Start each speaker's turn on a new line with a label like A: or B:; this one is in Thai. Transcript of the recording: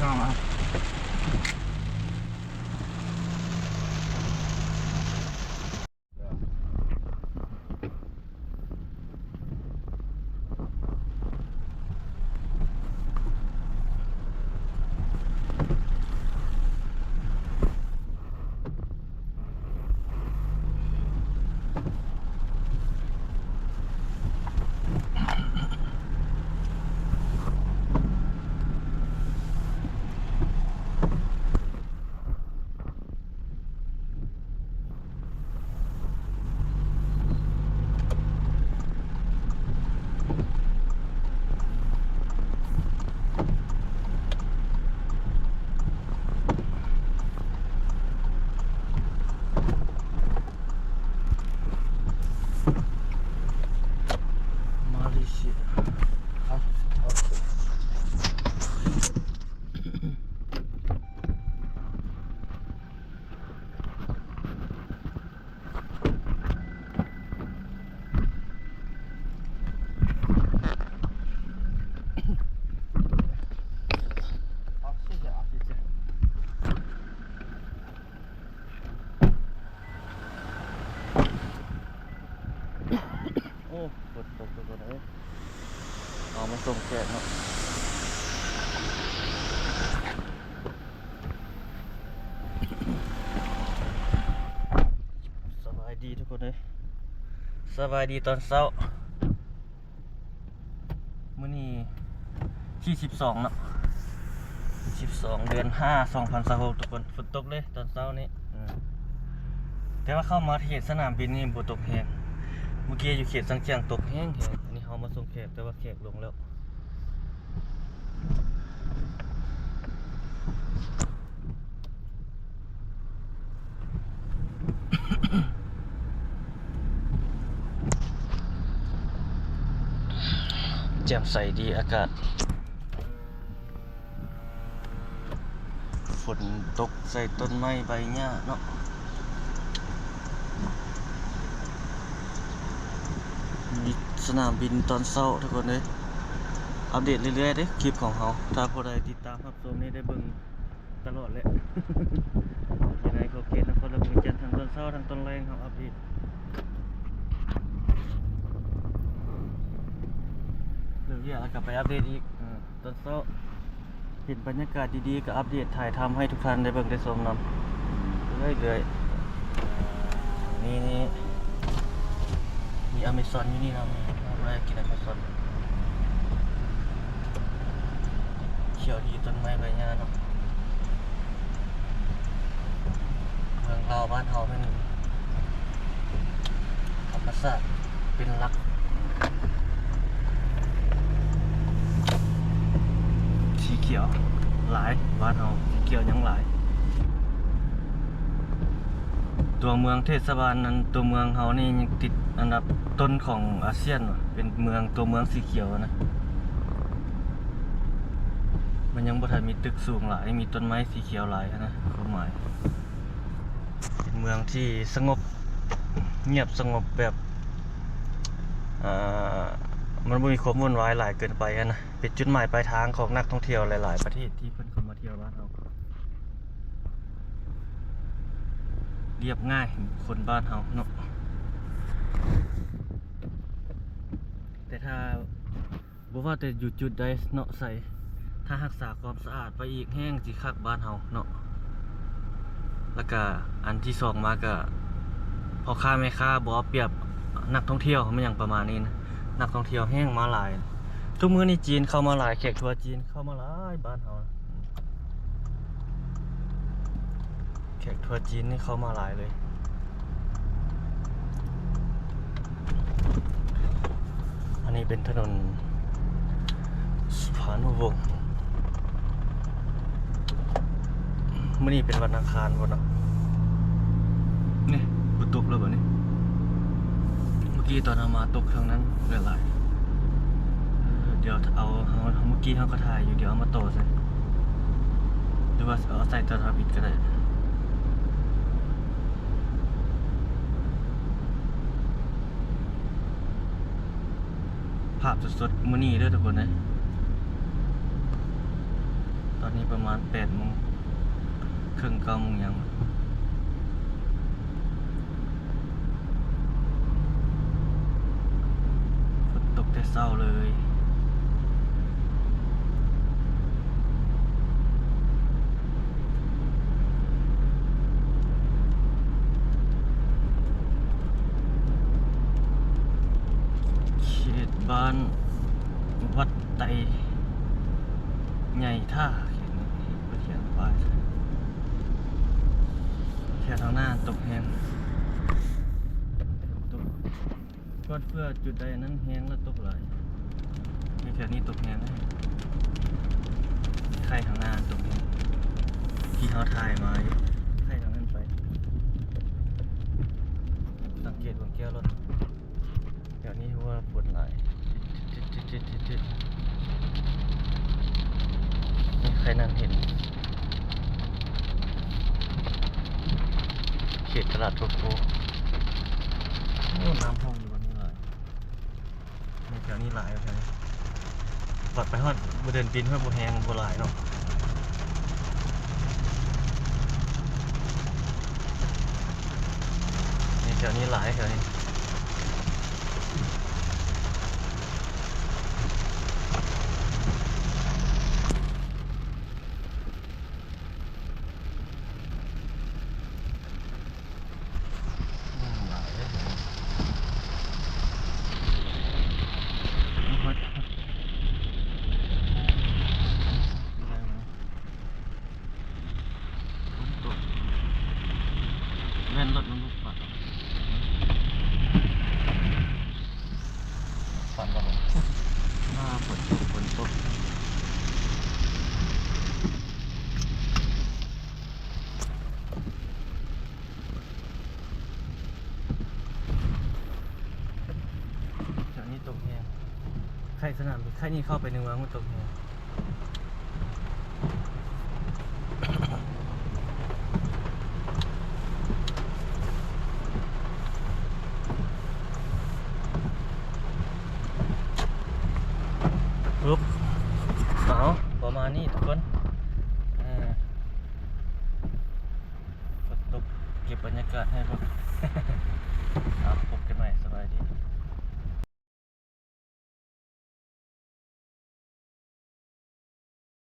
A: น้องครับมาเลเซียโอ้ฝนตกตัวเลยเอามาส่งแกะเนาะสบายดีทุกคนเลยสบายดีตอนเช้ามื้อนี้ที่12เนาะ12 เดือน 5 2026ทุกคนฝนตกเลยตอนเช้านี้แต่ว่าเข้ามาเขตสนามบินนี่บ่ตกแฮงเมื่อกี้อยู่เขตสังเจียงตกแห้งอันนี้เขามาส่งแขกแต่ว่าแขกลงแล้ว แจ่มใสดีอากาศฝนตกใส่ต้นไม้ใบหญ้าเนาะมีสนามบินตอนเช้าทุกคนเลยอัปเดตเรื่อยๆเด้คลิปของเขาถ้าผู้ใดติดตามรับชมนี่ได้เบิ่งตลอดเลย ยังไงก็เกตนครราชสีมาทั้งตอนเช้าทั้งตอนแรงเขาอัปเดตเรื่องนี้แล้วก็ไปอัปเดตอีกตอนเช้าเห็นบรรยากาศดีๆก็อัปเดตถ่ายทำให้ทุกท่านได้เบิ่งได้ชมนำเรื่อยๆนี่มีอเมซอนอยู่นี่นะมากินอเมซอนเขียวดีต้นไม้ใบหญ้าเนาะเมืองเราบ้านเฮาเป็นธรรมชาติเป็นหลักสีเขียวหลายบ้านเฮาสีเขียวยังหลายตัวเมืองเทศบาลนั้นตัวเมืองเฮานี่ยังติดอันดับต้นของอาเซียนเป็นเมืองตัวเมืองสีเขียวนะมันยังบ่ทันมีตึกสูงหลายมีต้นไม้สีเขียวหลายนะความหมายเป็นเมืองที่สงบเงียบสงบแบบมันบ่มีความวุ่นวายหลายเกินไปนะเป็นจุดหมายปลายทางของนักท่องเที่ยวหลายๆประเทศที่เพิ่นเข้ามาเที่ยวบ้านเราเรียบง่ายคนบ้านเฮาเนาะแต่ถ้าบ่ว่าแต่อยู่จุดใดเนาะใส่ถ้ารักษาความสะอาดไปอีกแห้งสิคักบ้านเฮาเนาะแล้วก็อันที่สองมาก็พ่อค้าแม่ค้าบ่เอาเปรียบนักท่องเที่ยวมันอย่างประมาณนี้นะนักท่องเที่ยวแห้งมาหลายทุกมื้อนี้จีนเข้ามาหลายแขกทัวร์จีนเข้ามาหลายบ้านเฮาแขกทัวร์จีนนี่เข้ามาหลายเลยอันนี้เป็นถนนสุพรรณวงศ์มื้อนี้เป็นวันอังคารบ่เนาะนี่ฝนตกแล้วบ่นี่เมื่อกี้ตอนเอามาตกทางนั้นหลายเดี๋ยวเอาเมื่อกี้เขาก็ถ่ายอยู่เดี๋ยวเอามาโตใส่หรือว่าเอาใส่ตะราบิดก็ได้ภาพสดๆมื้อนี้เด้อทุกคนนะตอน นี้ประมาณ8 โมงครึ่ง9 โมงยังฝนตกแต่เช้าเลยเขตบ้านวัดไตใหญ่ท่าเขียนไปเขียนป้ายแค่ทางหน้าตกแห้งตกก้อนเพื่อจุดใดนั้นแห้งแล้วตกหลายแค่นี้ตกแห้งเลยไข่ทางหน้าตกแห้งที่เขาถ่ายมาอยู่ไข่ทางนั้นไปสังเกตบนแก้วรถเดี๋ยวนี้ว่าฝนหลายจิดนี่ใครนั่นเห็นเขตตลาดโกโก้โอ้น้ำท่วมอยู่บนนี้หลายในแถวนี้หลายแถวนี้ปัดไปฮอดบ่เดินปีนเพื่อบ่แหงบ่หลายเนาะในแถวนี้หลายแถวนี้หลายเลยแม่นรถมันบุกปัดปัดบ่ลงหน้าฝนตกแถวนี้ตกแฮงใครสนามใครนี่เข้าไปในเมืองมันตกแฮงปึ๊บ